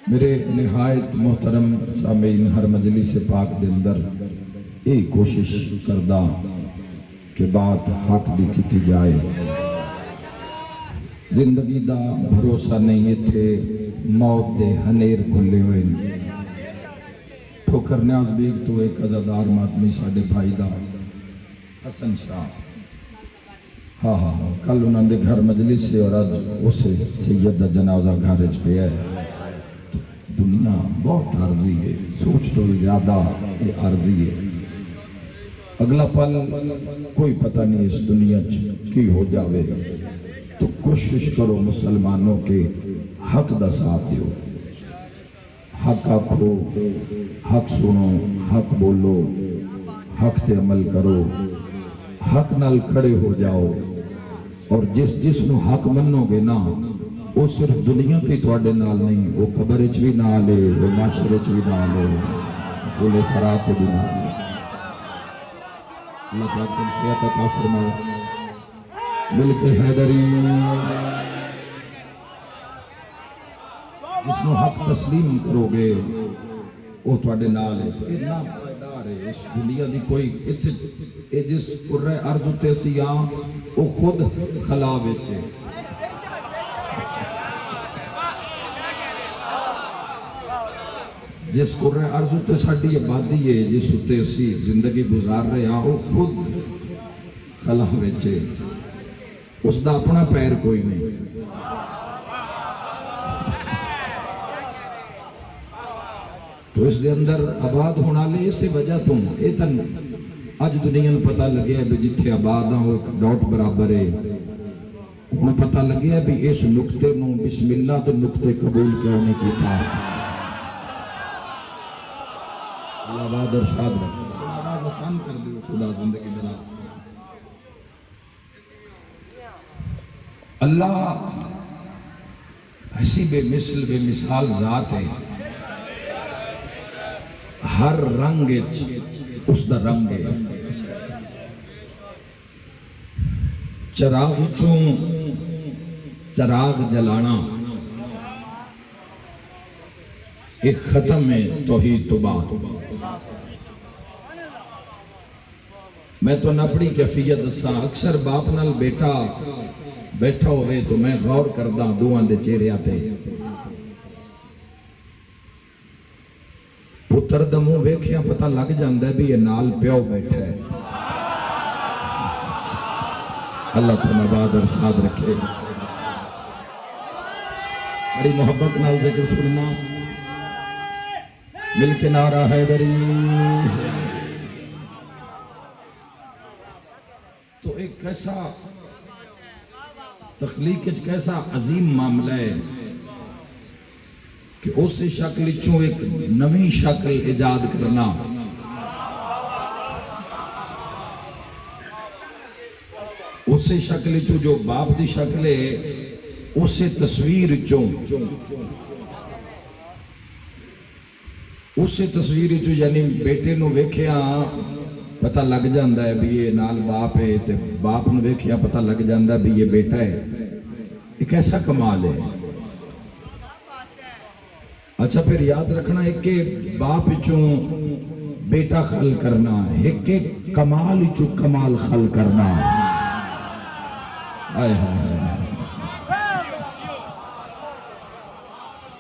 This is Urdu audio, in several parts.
میرے نہایت محترم سامعین، ہر مجلس پاک دے اندر یہ کوشش کردہ کہ بات حق دی کیتی جائے۔ زندگی دا بھروسہ نہیں تھے، موت دے ہنیر کھلے ہوئے۔ ٹھوکر نیاز بیگ تو ایک عزادار ماتمی ساڑھے بھائی دا حسن شاہ، ہاں کل انہوں نے گھر مجلس سے اور آج اسے سید دا جنازہ گھارج پہ ہے۔ دنیا بہت عارضی ہے، سوچ تو زیادہ یہ عارضی ہے۔ اگلا پل کوئی پتہ نہیں اس دنیا کی ہو جاوے، تو کوشش کرو مسلمانوں کے حق دا ساتھ دیو۔ حق آکھو، حق سنو، حق بولو، حق تے عمل کرو، حق نال کھڑے ہو جاؤ۔ اور جس نو حق منو گے نا، وہ صرف دنیا تے تواڈے نال نہیں، وہ قبر وچ بھی نال ہے، وہ معاشرے وچ بھی نال ہے، پورے صراط تے بھی نال ہے۔ اللہ پاک تم خیر عطا فرمائے۔ ملک حیدری جس نو حق تسلیم کرو گے وہ تواڈے نال ہے۔ تو اتنا پائیدار ہے اس دنیا دی کوئی اے جس کرے ارض تے سیاں وہ خود خلا وچ ہے۔ جس کرے ارض تے ساڈی آبادی ہے، جس تے اسی زندگی گزار رہے ہیں، وہ خود خلا وچ ہے، اس دا اپنا پیر کوئی نہیں۔ تو اس دے اندر آباد ہونا لے اسی وجہ تو ایتن اج دنیا میں پتہ لگیا ہے بھی جتھے آباد ہوں ایک ڈاٹ برابر ہے۔ انہوں پتہ لگیا ہے بھی اس نقطے نو بسم اللہ تو نقطے قبول کیوں نہیں کیتا۔ اللہ آباد اور شاد رکھے، آباد آسان کر دے خدا زندگی بنا۔ اللہ ایسی بے مثل بے مثال ذات ہے، ہر رنگ اس دا رنگ ہے۔ چراغ چوں چراغ جلانا ایک ختم ہے توحید تو بات۔ میں تو نپڑی کیفیت دساں، اکثر باپ نال بیٹا بیٹھا ہوئے تو میں غور کردہ دوہاں دے چہرے آتے۔ پتر دموں ویکھیاں پتہ لگ جاندہ ہے بھی یہ نال پیو بیٹھا ہے۔ اللہ تمہیں آباد اور شاد رکھے۔ بڑی محبت نال ذکر سننا، مل کے نعرہ حیدری۔ تو ایک کیسا تخلیق کیسا عظیم معاملہ ہے کہ اس شکل چوں ایک نویں شکل ایجاد کرنا۔ اس شکل چوں جو باپ دی شکل ہے، اس تصویر چوں یعنی بیٹے نو ویکھیاں پتہ لگ جاندہ ہے بھی یہ نال باپ ہے، تے باپ نو ویکھیاں پتہ لگ جاندہ ہے بھی یہ بیٹا ہے۔ ایک ایسا کمال ہے۔ اچھا پھر یاد رکھنا ہے کہ باپ چوں بیٹا خل کرنا، ایک کمال چوں کمال خل کرنا۔ آئے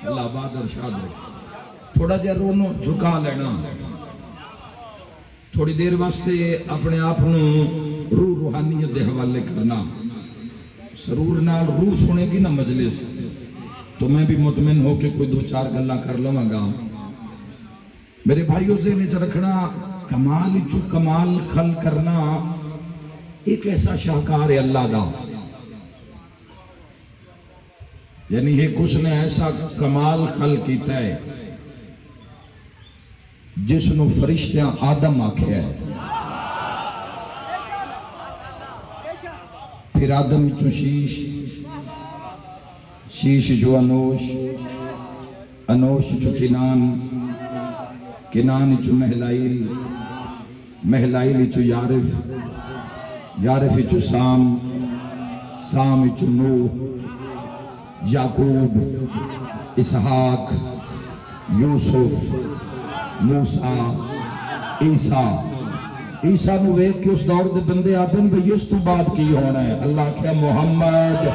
اللہ آباد اور شاد رکھے۔ تھوڑا جا رونو جھکا لینا، تھوڑی دیر واسطے اپنے آپنوں روح روحانیت دے حوالے کرنا۔ سرور نال روح سنے گی نا مجلس تو میں بھی مطمئن ہو کہ کوئی دو چار گلہ کر لوں گا۔ میرے بھائیوں سے نیچے رکھنا، کمال چو کمال خل کرنا ایک ایسا شاہکار ہے اللہ دا، یعنی ایک اس نے ایسا کمال خل کیتا ہے جس نو فرشتیاں آدم آکھیا ہے۔ پھر آدم چو شیش جو انوش، انوش چو کنان چو محلائل چو یارف چو سام چو نوح، یعقوب، اسحاق، یوسف، موسیٰ، عیسیٰ عیسیٰ نو ویکھ کے اس دور دے بندے آدم بھئی اس تو بعد کی ہونا ہے؟ اللہ کہا محمد۔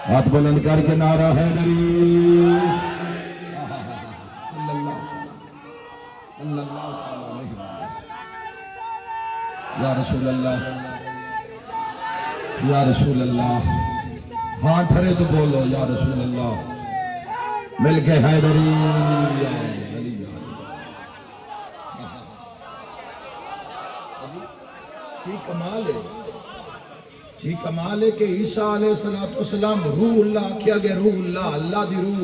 ہاتھ بلند کر کے نعرہ حیدری صلی اللہ علیہ وسلم۔ یا رسول اللہ، یا رسول اللہ، ہاں ٹھرے تو بولو یا رسول اللہ، مل کے حیدری یا علی۔ کی کمال ہے، کی کمال ہے کہ عیسیٰ علیہ السلام روح اللہ کیا گیا، روح اللہ، اللہ دی روح۔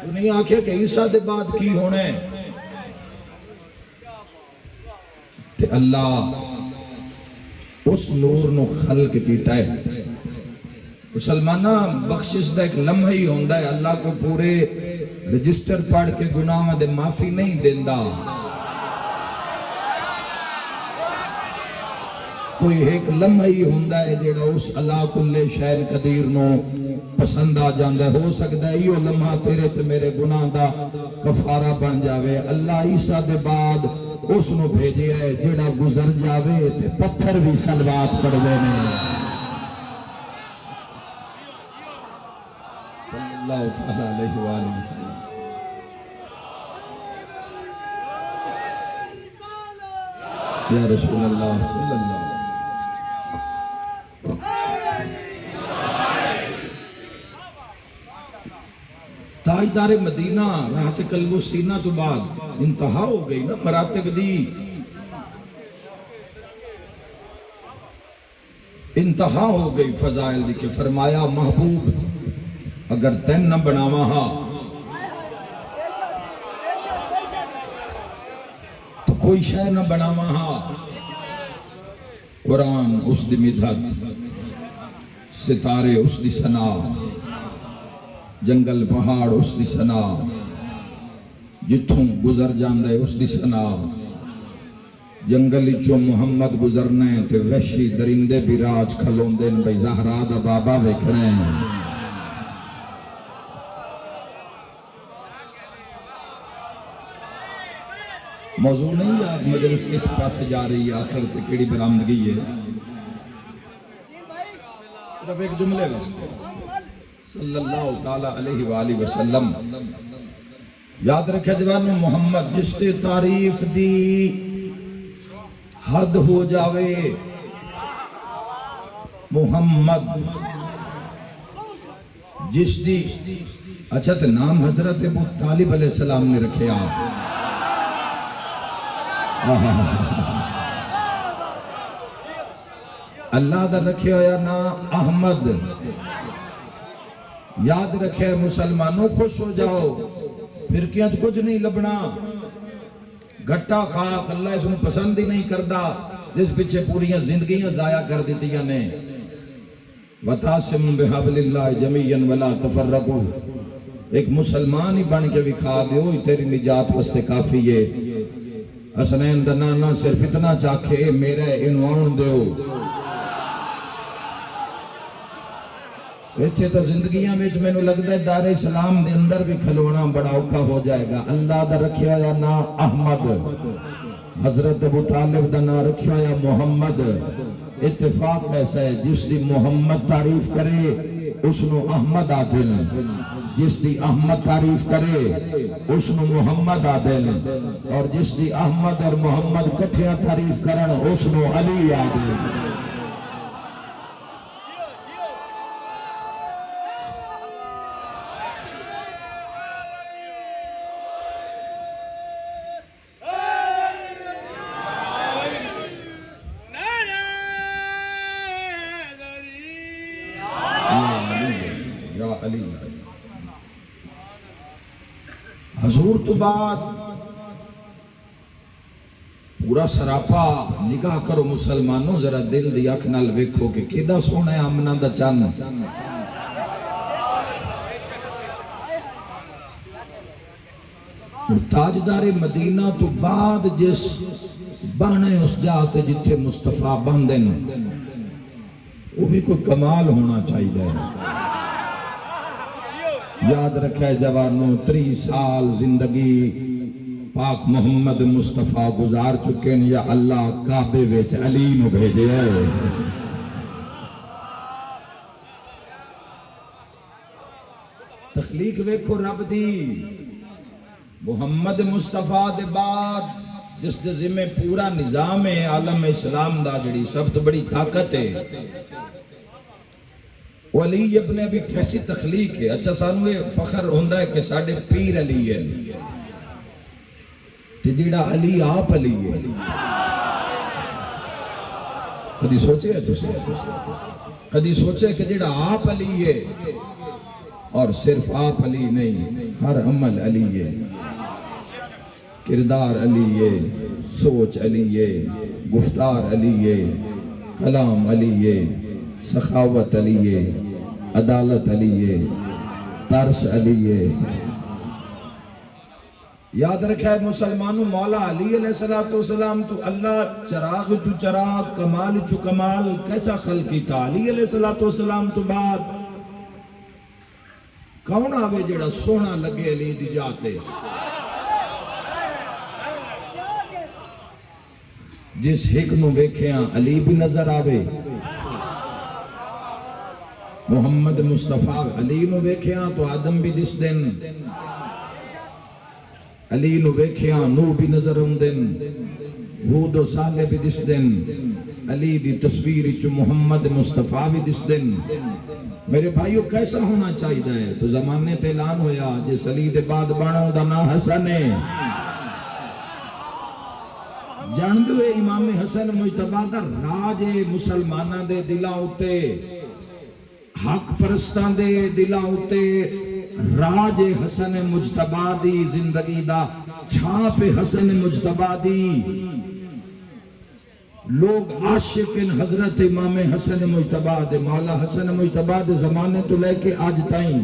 انہیں آکھیا کہ عیسیٰ دے بعد کی ہونے تے اللہ اس نور نو خلق کیتا ہے۔ مسلمانہ بخشش دا ایک لمحہ ہی ہوندہ ہے، اللہ کو پورے رجسٹر پڑھ کے گناہ دے معافی نہیں دیندہ۔ کوئی ایک لمحہ ہی ہوندہ ہے جیڑا اس اللہ کلے شہر قدیر نو پسند آ جاندہ ہے۔ ہو سکتا ہے یہ لمحہ تیرے تے میرے گناہ دا کفارہ بن جاوے۔ اللہ عیسیٰ دے بعد اس نو بھیجے ہے جیڑا گزر جاوے تے پتھر بھی صلوات پڑھوے نے۔ صلی اللہ علیہ وآلہ وسلم۔ یا رسول اللہ صلی اللہ۔ تاجدار مدینہ راحت قلب و سینہ تو بعد انتہا ہو گئی نا مراتب دی، انتہا ہو گئی فضائل دی کہ فرمایا محبوب اگر تین نہ بناوا ہا تو کوئی شے نہ بناوا ہا۔ قرآن اس دی مدحت، ستارے اس دی ثنا، جنگل پہاڑ اس دی ثنا، جتھوں گزر جاندے اس دی ثنا۔ جنگل چو محمد گزرنے تے وحشی درندے بھی راج کھلوندے بھئی زہرا دا بابا ویکھنے۔ موضوع نہیں یاد مجلس کس پاس جا رہی ہے، آخر تے کیڑی برآمدگی ہے، صرف ایک جملے واسطے صلی اللہ تعالیٰ علیہ وآلہ وسلم۔ یاد رکھے جوانو محمد جس تے تعریف دی حد ہو جاوے، محمد جس دی اچھا تے نام حضرت ابو طالب علیہ السلام نے رکھے آپ، اللہ دا رکھے ہویا نا احمد۔ یاد رکھے مسلمانوں خوش ہو جاؤ، فرقیاں کچھ نہیں لبنا، گھٹا خاک اللہ اس نے پسند ہی نہیں کردہ جس پیچھے پوریاں زندگیاں ضائع کر دیتیاں نے۔ وَتَعْصِمُ بِحَبْلِ اللَّهِ جَمِيعًا وَلَا تَفَرَّقُوا، ایک مسلمان ہی بن کے بکھا دیو تیری نجات واسطے کافی ہے۔ حسنین دنانا صرف اتنا چاکھے میرے عنوان دیو، ایتھے تو زندگیاں میں میں نے لگتا ہے دار اسلام دے اندر بھی کھلونا بڑا اوکھا ہو جائے گا۔ اللہ دا رکھیا یا نا احمد، حضرت ابو طالب دا نا رکھیا یا محمد۔ اتفاق ایسا ہے جس دی محمد تعریف کرے اس نو احمد آدل، جس دی احمد تعریف کرے اس نو محمد آدل، اور جس دی احمد اور محمد کٹھیاں تعریف کرن اس نو علی آدل۔ حضور تو بعد پورا سراپا نگاہ کرو مسلمانوں، ذرا دل دی اکھ نال ویکھو کہ کیڑا سونا ہے آمنہ دا چن۔ اور تاجدار مدینہ تو بعد جس بہنے اس جاتے جتھے مصطفیٰ بندن وہ بھی کوئی کمال ہونا چاہیے. یاد رکھے جوانوں 30 سال زندگی پاک محمد مصطفیٰ گزار چکے ہیں یا اللہ کعبے وچ علی نو بھیجے ہے. تخلیق ویکھو رب دی. محمد مصطفیٰ دے بعد جس دے ذمہ پورا نظام ہے عالم اسلام دا جڑی سب تو بڑی طاقت ہے علی ابن ابی کیسی تخلیق ہے. اچھا سانو یہ فخر ہوندہ ہے کہ ساڑھے پیر علی ہے تے جڑا علی آپ علی ہے. کدی سوچے ہے تسے کدی سوچے کہ جڑا آپ علی ہے اور صرف آپ علی نہیں ہر عمل علی ہے کردار علی ہے سوچ علی ہے گفتار علی ہے کلام علی ہے سخاوت علی ہے عدالت علی ہے ترس علی ہے. یاد رکھے مسلمانوں مولا علی علیہ السلام تو اللہ چراغ چو چراغ کمال چو کمال کیسا خلقی تا. علی علیہ السلام تو بعد کون آوے جڑا سونا لگے علی دی جاتے جس حکم ویکھیاں علی بھی نظر آوے محمد مصطفیٰ علی نو ویکھیاں تو آدم بھی دس دن علی نو ویکھیاں نو بھی نظر آمدن ہود و صالح بھی دس دن علی دی تصویر چو محمد مصطفیٰ بھی دس دن. میرے بھائیو کیسا ہونا چاہیے ہے تو زمانے تے اعلان ہویا جس علی دے بعد بانوں دا نا حسن ہے. جان دو امام حسن مجتبیٰ دا راج مسلمانہ دے دلاں اتے حق پرستان دے دلاں اتے راج حسن مجتبیٰ دی زندگی دا چھاپ حسن مجتبیٰ دی. لوگ عاشق ان حضرت امام حسن مجتبیٰ دے مولا حسن مجتبیٰ دے زمانے تو لے کے آج تائیں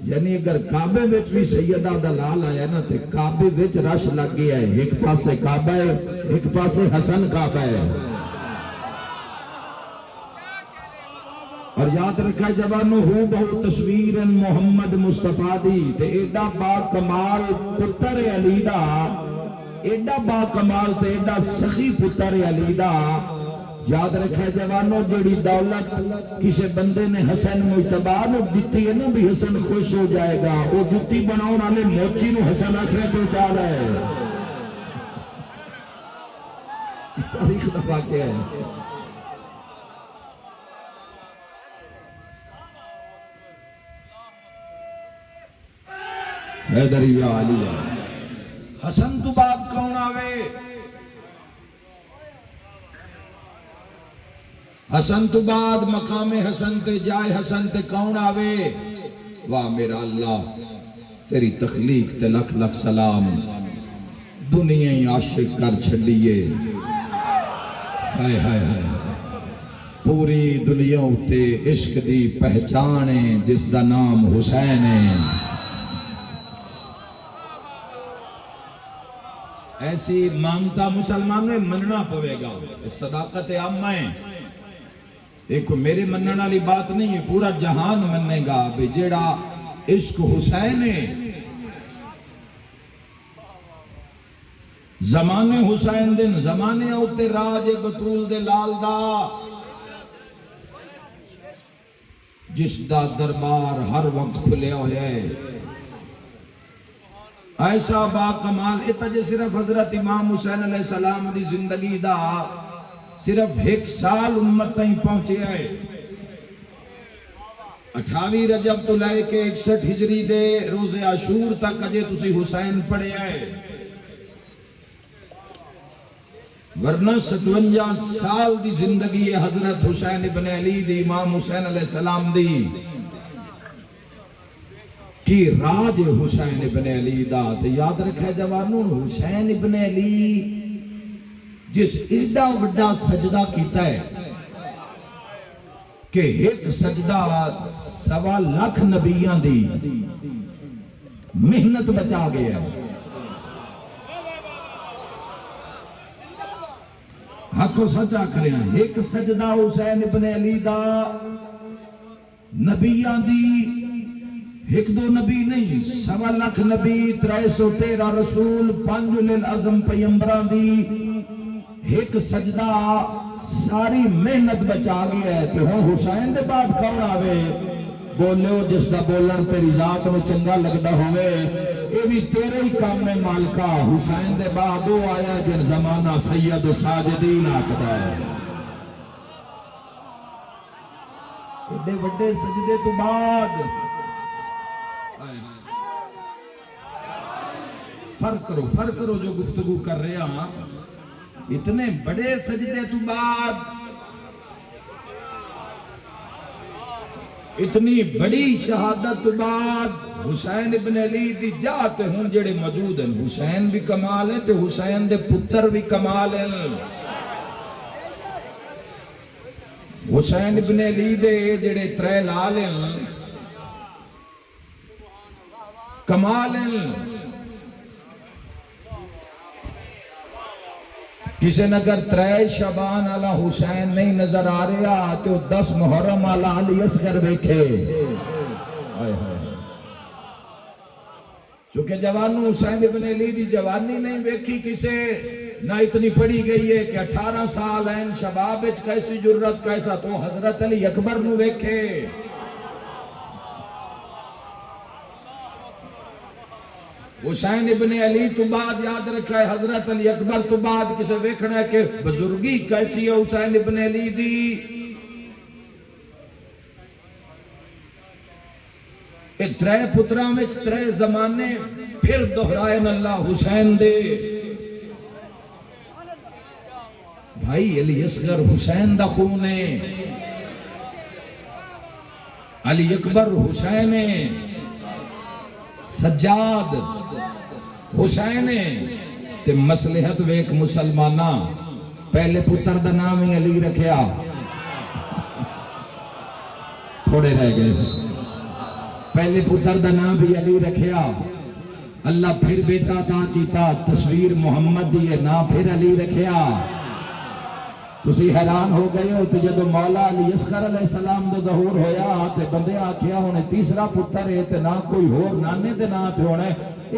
یعنی اگر کعبے وچ بھی سیدہ دلال آیا نا تے کعبے وچ رش لگ گیا ہے. ایک پاسے کعبہ ہے ایک پاسے حسن کعبہ ہے. اور یاد رکھا جوانو ہو بہو تصویر محمد مصطفیٰ دی تے ایڈا با کمال پتر علی دا ایڈا با کمال تے ایڈا سخی پتر علی دا. یاد رکھا جوانو جڑی دولت کسی بندے نے حسن مجتبیٰ نو دیتی ہے نا بھی حسن خوش ہو جائے گا وہ دیتی بناؤں آلے موچی نو حسن آکھرے تو چال ہے. تاریخ دا واقعہ ہے. حیدر یا علی حسن تو بات کون آوے حسن تو بعد مقام حسن تے جائے حسن تے کون آوے. واہ میرا اللہ تیری تخلیق تے لکھ لکھ سلام دنیا ہی عاشق کر چھڑیے. ہائے ہائے ہائے پوری دنیا تے عشق دی پہچانے جس دا نام حسین ہے. ایسی مانگتا مسلمان میں مننا پوے گا. صداقت عامہ ہے ایک میرے منن والی بات نہیں ہے پورا جہان مننے گا بھی جیڑا عشق حسین ہے. زمانے حسین دن زمانے اوتے راج بطول دے لال دا جس دا دربار ہر وقت کھلے ہوئے ایسا با کمال اتجے صرف حضرت امام حسین علیہ السلام دی زندگی دا صرف 1 سال امت تائیں پہنچے آئے. 28 رجب تو لائے کے 61 ہجری دے روز عاشور تک اجے تسی حسین پڑھے آئے ورنہ 57 سال دی زندگی ہے حضرت حسین ابن علی دی امام حسین علیہ السلام دی کی راج حسین ابن علی دا. تو یاد رکھے جوانوں حسین ابن علی جس ایڈا وڈا سجدہ کیتا ہے کہ ایک سجدہ 1.25 لاکھ نبیان دی محنت بچا گیا ہے. حق و سچا کریں ایک سجدہ حسین ابن علی دا نبیاں دی ایک دو نبی نہیں 1.25 لاکھ نبی 313 رسول 5 للعظم پیمبران دی ایک سجدہ ساری محنت بچا گیا ہے تو ہوں حسین دے بعد کون آوے بولے جس دا بولن تیری ذات میں چنگا لگدا ہوئے یہ بھی تیرے ہی کام میں مالکا حسین دے بعد وہ آیا جن زمانہ سید و ساجدین آکدا ہے ایڈے بڑے سجدے تو بعد فرق کرو جو گفتگو کر رہے ہیں اتنے بڑے سجدے تو بعد اتنی بڑی شہادت تو بعد حسین ابن علی دی جاتے ہوں جڑے موجود ہیں حسین بھی کمال ہے تو حسین دے پتر بھی کمال ہیں حسین ابن علی دے جڑے 3 لال ہیں کمال ہیں کسی نے اگر 3 شعبان علی حسین نہیں نظر آ رہا تو 10 محرم علی علی اصغر بیکھے چونکہ جوانو حسین ابن علی دی جوانی نہیں بیکھی کسے نہ اتنی پڑی گئی ہے کہ 18 سال ہیں شباب اچ کیسی جرت کیسا تو حضرت علی اکبر نو بیکھے حسین ابن علی تو بعد یاد رکھا ہے حضرت علی اکبر تو بعد کسے ویکھنا ہے کہ بزرگی کیسی ہے حسین ابن علی دی ایک 3 پتران میں 3 زمانے پھر دہرائن اللہ حسین دے بھائی علی اصغر حسین دا خون ہے علی اکبر حسین ہے سجاد حسین تے مصلحت ویک مسلمانہ پہلے پتر دا نام ہی علی رکھیا تھوڑے رہ گئے پہلے پتر دا نام بھی علی رکھیا اللہ پھر بیٹا عطا کیتا تصویر محمد دیئے نام پھر علی رکھیا تسی حیران ہو گئے ہو تو جدو مولا علی اصغر علیہ السلام دو ظہور ہویا تے بندے آکھیا ہونے تیسرا پتر ہے تے نہ کوئی ہور نانے دے نام تے ہونے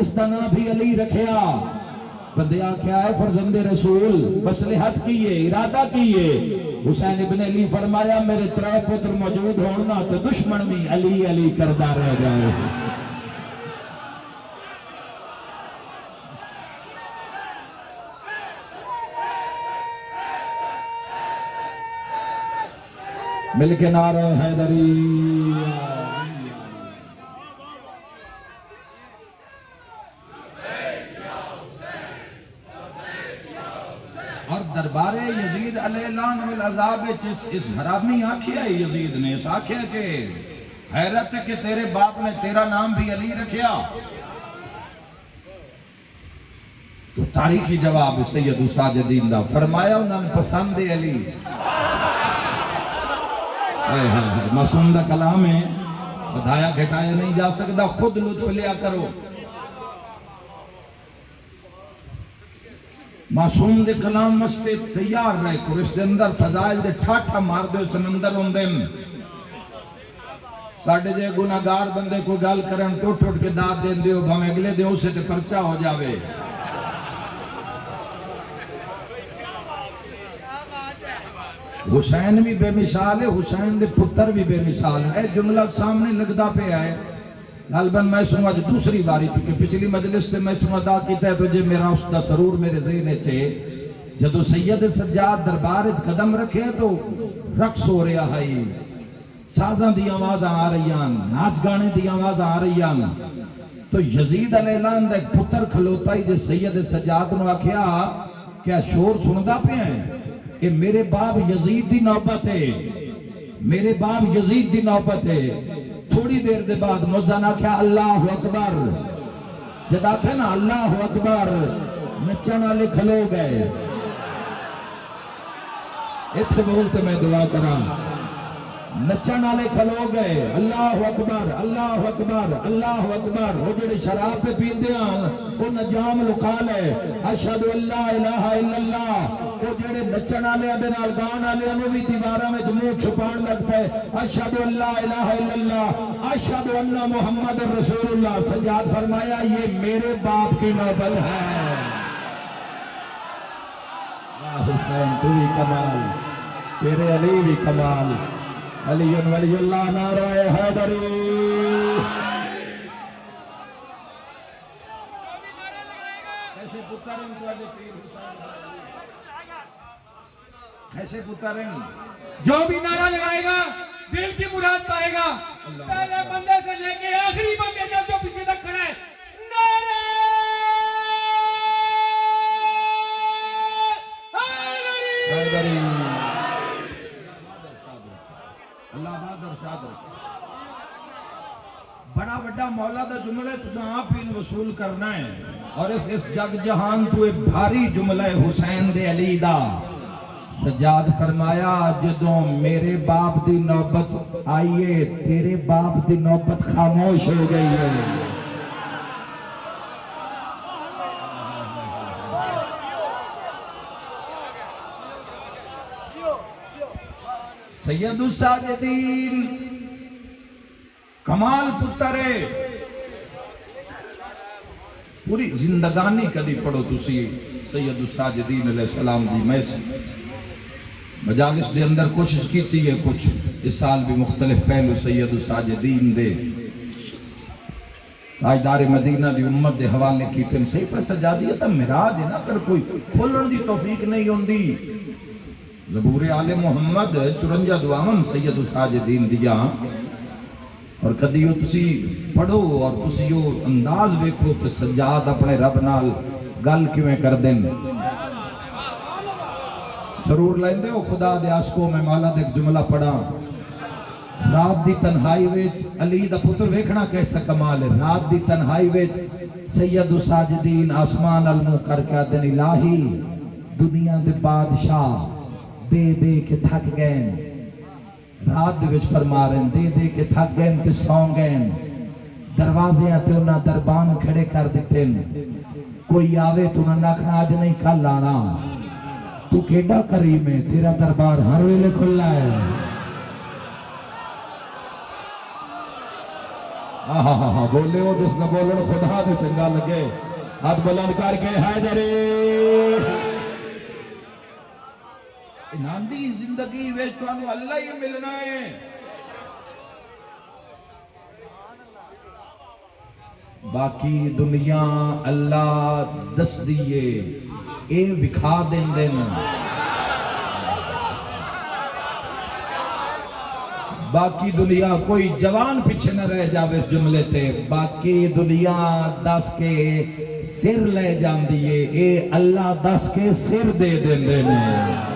اس دا نام بھی علی رکھیا بندے آکھیا ہے فرزند رسول مصلحت کیے ارادہ کیے حسین ابن علی فرمایا میرے 3 پتر موجود ہونا تو دشمن بھی علی علی کردہ رہ جائے مل کے نعرہ حیدری اور دربار یزید علیہ لعنہ والعذاب اس حرامی آنکھیا ہے یزید نے اس آنکھیا کہ حیرت ہے کہ تیرے باپ نے تیرا نام بھی علی رکھیا تو تاریخی جواب سید الساجدین دا فرمایا انہوں نے پسند علی معصوم دا کلام ہے بدھایا گھٹایا نہیں جا سکتا خود لطف لیا کرو معصوم دے کلام مستے تیار رہے کرش دے اندر فضائل دے ٹھاٹھا مار دے سمندر ہوندے ساڑھے جے گناہگار بندے کو گال کرن تو ٹوٹ کے داد دیں دیو بھامے اگلے دیو سے تے پرچہ ہو جاوے حسین بھی بے مثال ہے حسین دے پتر بھی بے مثال ہے جملہ سامنے لگدا پہ آئے غالباً میں سنوں آج دوسری باری چونکہ پچھلی مجلس سے میں سنوں ادا کیتا ہے تو جے میرا اس دا سرور میرے ذہنے چھے جدو سید سجاد دربار اچ قدم رکھے تو رقص ہو رہا ہے سازاں دی آواز آ رہی ہیں ناچ گانے دی آواز آ رہی ہیں تو یزید علیہ السلام دا ایک پتر کھلوتا ہی جے سید سجاد نو آکھیا کیا شور سندا پہ ہیں کہ میرے باپ یزید دی نوبت ہے میرے باپ یزید دی نوبت ہے تھوڑی دیر دے بعد موزن آکھیا اللہ اکبر جد آکھیا نا اللہ اکبر نچن والے کھلو گئے اتھے بولتے میں دعا کراں نچن والے کھلو گئے اللہ اکبر اللہ اکبر اللہ اکبر وہ جڑے شراب پہ پیندے ہیں وہ نجام لکا لے اشہد ان لا الہ الا اللہ وہ جڑے نچن والے دے نال گان والے نو بھی دیواراں وچ منہ چھپان لگ پے اشہد ان لا الہ الا اللہ اشہد ان محمد رسول اللہ سجاد فرمایا یہ میرے باپ کی نوبت ہے یا حسین تو بھی کمال تیرے علی بھی کمال علی ولی اللہ نعرہ حیدری کیسے پترن تو آجے پیر حسین کیسے پترن جو بھی نعرہ لگائے گا دل کی مراد پائے گا پہلے بندے سے لے کے آخری بندے تک جو پیچھے تک کھڑا ہے نعرہ حیدری اللہ بہادر شادر بڑا بڑا مولا دا جملہ تساں آپ ہی وصول کرنا ہے اور اس جگ جہان تو ایک بھاری جملہ حسین دے علی دا سجاد فرمایا جدوں میرے باپ دی نوبت آئیے تیرے باپ دی نوبت خاموش ہو گئی ہے سید الساجدین کمال پترے پوری زندگانی کدی پڑھو تسی سید الساجدین علیہ السلام دی میسی مجالس دے اندر کوشش کیتی ہے کچھ اس سال بھی مختلف پہلو سید الساجدین دے تاجدار مدینہ دی امت دے حوالے کیتے ہیں صحیفہ سجادیت معراج ہے نا اگر کوئی کھولن دی توفیق نہیں ہوندی زبور آل محمد 54 دعاون سید الساجدین دیا اور کدیو تسی پڑھو اور تسی یو انداز ویکھو کہ سجاد اپنے رب نال گل کیویں کر دیں سرور لیندے ہو خدا دے عاشقوں میں مولا دے ایک جملہ پڑھا رات دی تنہائی ویچ علی دا پتر ویکھنا کیسا کمال ہے رات دی تنہائی ویچ سید الساجدین آسمان المو کر کے دن الہی دنیا دے بادشاہ دے دے کے تھک گئن رات دے وچ فرما رہے دے دے کے تھک گئن تے سون گئن دروازے آتے انہاں دربان کھڑے کر دیتے کوئی آوے تو نہ نکھنا آج نہیں کل آنا تو کیڑا کریم ہے تیرا دربار ہر ویلے کھلا ہے آہا بولے ہو جس نہ بولن خدا دے چنگا لگے ہاتھ بلند کر کے حیدری ناندی زندگی ویچ تو انو اللہ ہی ملنا ہے باقی دنیا اللہ دس دیئے اے وکھا دیں دیں باقی دنیا کوئی جوان پیچھے نہ رہ جاوے اس جملے تے باقی دنیا دس کے سر لے جان دیئے اے اللہ دس کے سر دے دیں دیں